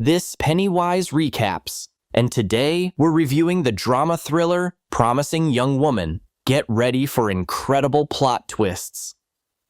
This Pennywise Recaps, and today we're reviewing the drama thriller Promising Young Woman. Get ready for incredible plot twists.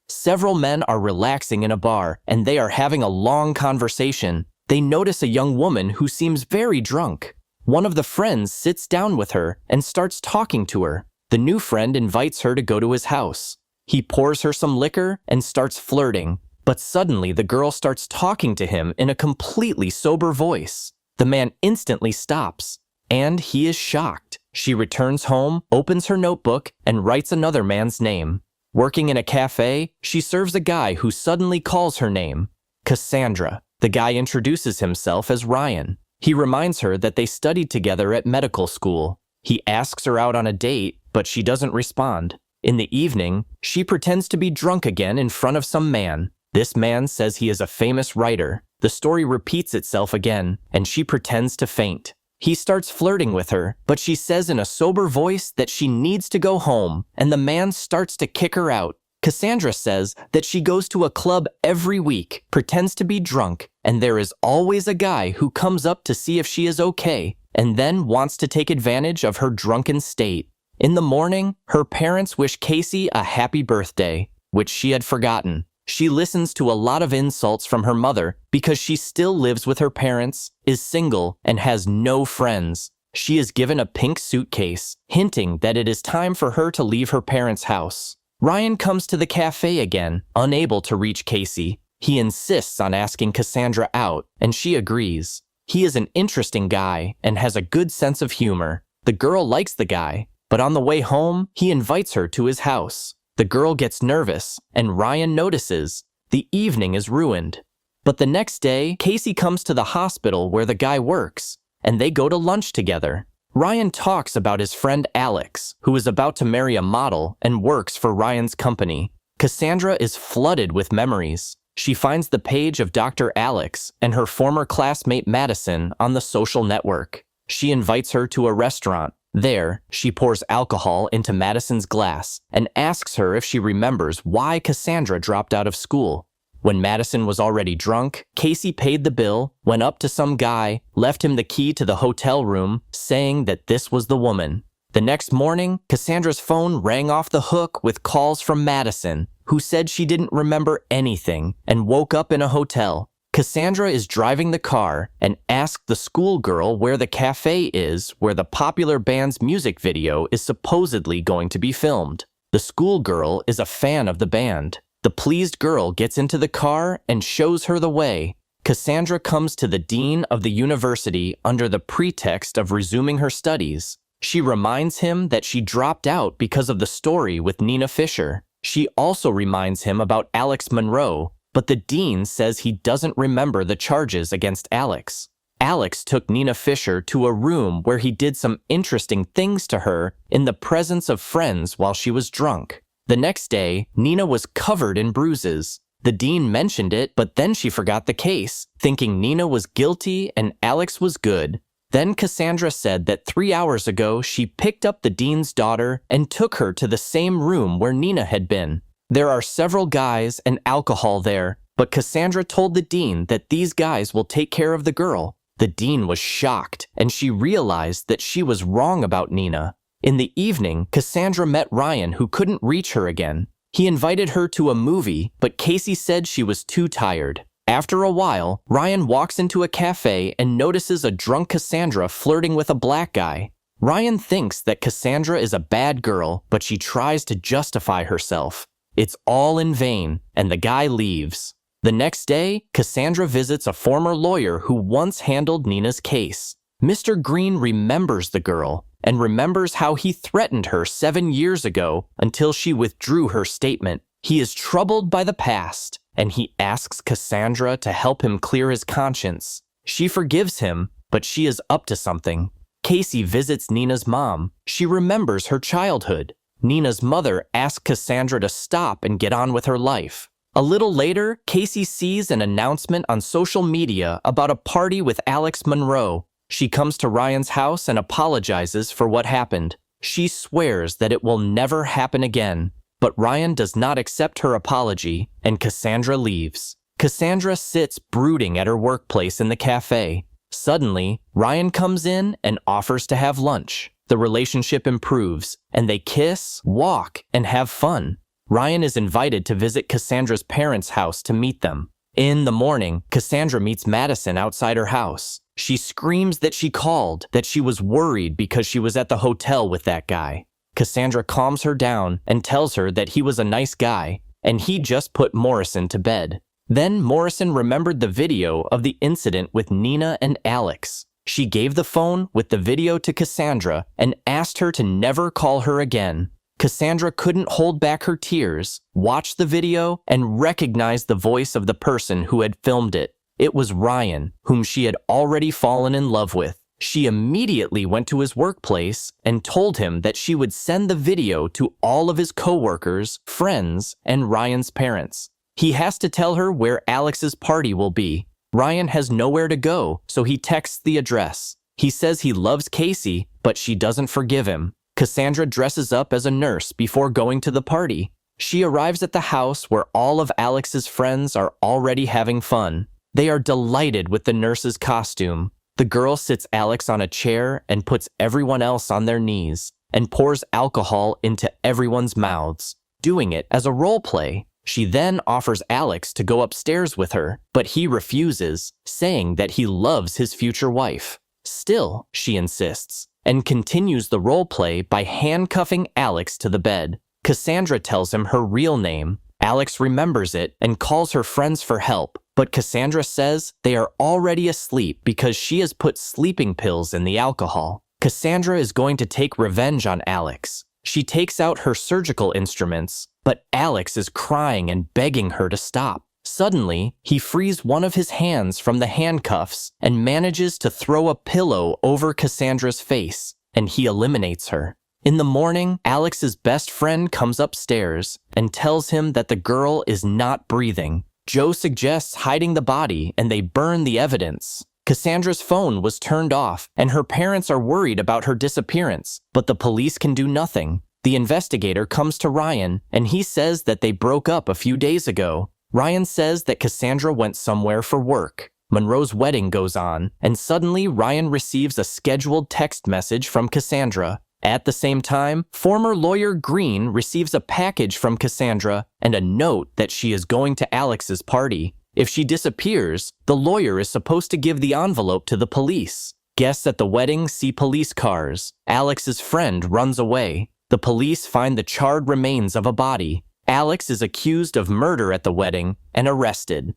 Several men are relaxing in a bar, and they are having a long conversation. They notice a young woman who seems very drunk. One of the friends sits down with her and starts talking to her. The new friend invites her to go to his house. He pours her some liquor and starts flirting. But suddenly the girl starts talking to him in a completely sober voice. The man instantly stops, and he is shocked. She returns home, opens her notebook, and writes another man's name. Working in a cafe, she serves a guy who suddenly calls her name, Cassandra. The guy introduces himself as Ryan. He reminds her that they studied together at medical school. He asks her out on a date, but she doesn't respond. In the evening, she pretends to be drunk again in front of some man. This man says he is a famous writer. The story repeats itself again, and she pretends to faint. He starts flirting with her, but she says in a sober voice that she needs to go home, and the man starts to kick her out. Cassandra says that she goes to a club every week, pretends to be drunk, and there is always a guy who comes up to see if she is okay, and then wants to take advantage of her drunken state. In the morning, her parents wish Casey a happy birthday, which she had forgotten. She listens to a lot of insults from her mother because she still lives with her parents, is single, and has no friends. She is given a pink suitcase, hinting that it is time for her to leave her parents' house. Ryan comes to the cafe again, unable to reach Casey. He insists on asking Cassandra out, and she agrees. He is an interesting guy and has a good sense of humor. The girl likes the guy, but on the way home, he invites her to his house. The girl gets nervous, and Ryan notices. The evening is ruined. But the next day, Casey comes to the hospital where the guy works, and they go to lunch together. Ryan talks about his friend Alex, who is about to marry a model and works for Ryan's company. Cassandra is flooded with memories. She finds the page of Dr. Alex and her former classmate Madison on the social network. She invites her to a restaurant. There, she pours alcohol into Madison's glass and asks her if she remembers why Cassandra dropped out of school. When Madison was already drunk, Casey paid the bill, went up to some guy, left him the key to the hotel room, saying that this was the woman. The next morning, Cassandra's phone rang off the hook with calls from Madison, who said she didn't remember anything and woke up in a hotel. Cassandra is driving the car and asked the schoolgirl where the cafe is where the popular band's music video is supposedly going to be filmed. The schoolgirl is a fan of the band. The pleased girl gets into the car and shows her the way. Cassandra comes to the dean of the university under the pretext of resuming her studies. She reminds him that she dropped out because of the story with Nina Fisher. She also reminds him about Alex Monroe, but the dean says he doesn't remember the charges against Alex. Alex took Nina Fisher to a room where he did some interesting things to her in the presence of friends while she was drunk. The next day, Nina was covered in bruises. The dean mentioned it, but then she forgot the case, thinking Nina was guilty and Alex was good. Then Cassandra said that 3 hours ago she picked up the dean's daughter and took her to the same room where Nina had been. There are several guys and alcohol there, but Cassandra told the dean that these guys will take care of the girl. The dean was shocked, and she realized that she was wrong about Nina. In the evening, Cassandra met Ryan, who couldn't reach her again. He invited her to a movie, but Casey said she was too tired. After a while, Ryan walks into a cafe and notices a drunk Cassandra flirting with a black guy. Ryan thinks that Cassandra is a bad girl, but she tries to justify herself. It's all in vain, and the guy leaves. The next day, Cassandra visits a former lawyer who once handled Nina's case. Mr. Green remembers the girl and remembers how he threatened her 7 years ago until she withdrew her statement. He is troubled by the past, and he asks Cassandra to help him clear his conscience. She forgives him, but she is up to something. Casey visits Nina's mom. She remembers her childhood. Nina's mother asks Cassandra to stop and get on with her life. A little later, Casey sees an announcement on social media about a party with Alex Monroe. She comes to Ryan's house and apologizes for what happened. She swears that it will never happen again, but Ryan does not accept her apology, and Cassandra leaves. Cassandra sits brooding at her workplace in the cafe. Suddenly, Ryan comes in and offers to have lunch. The relationship improves, and they kiss, walk, and have fun. Ryan is invited to visit Cassandra's parents' house to meet them. In the morning, Cassandra meets Madison outside her house. She screams that she called, that she was worried because she was at the hotel with that guy. Cassandra calms her down and tells her that he was a nice guy, and he just put Morrison to bed. Then Morrison remembered the video of the incident with Nina and Alex. She gave the phone with the video to Cassandra and asked her to never call her again. Cassandra couldn't hold back her tears, watched the video, and recognized the voice of the person who had filmed it. It was Ryan, whom she had already fallen in love with. She immediately went to his workplace and told him that she would send the video to all of his coworkers, friends, and Ryan's parents. He has to tell her where Alex's party will be. Ryan has nowhere to go, so he texts the address. He says he loves Casey, but she doesn't forgive him. Cassandra dresses up as a nurse before going to the party. She arrives at the house where all of Alex's friends are already having fun. They are delighted with the nurse's costume. The girl sits Alex on a chair and puts everyone else on their knees and pours alcohol into everyone's mouths, doing it as a role play. She then offers Alex to go upstairs with her, but he refuses, saying that he loves his future wife. Still, she insists, and continues the role play by handcuffing Alex to the bed. Cassandra tells him her real name. Alex remembers it and calls her friends for help, but Cassandra says they are already asleep because she has put sleeping pills in the alcohol. Cassandra is going to take revenge on Alex. She takes out her surgical instruments, but Alex is crying and begging her to stop. Suddenly, he frees one of his hands from the handcuffs and manages to throw a pillow over Cassandra's face, and he eliminates her. In the morning, Alex's best friend comes upstairs and tells him that the girl is not breathing. Joe suggests hiding the body and they burn the evidence. Cassandra's phone was turned off and her parents are worried about her disappearance, but the police can do nothing. The investigator comes to Ryan and he says that they broke up a few days ago. Ryan says that Cassandra went somewhere for work. Monroe's wedding goes on, and suddenly Ryan receives a scheduled text message from Cassandra. At the same time, former lawyer Green receives a package from Cassandra and a note that she is going to Alex's party. If she disappears, the lawyer is supposed to give the envelope to the police. Guests at the wedding see police cars. Alex's friend runs away. The police find the charred remains of a body. Alex is accused of murder at the wedding and arrested.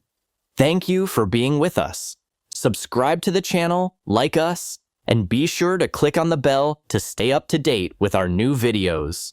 Thank you for being with us. Subscribe to the channel, like us, and be sure to click on the bell to stay up to date with our new videos.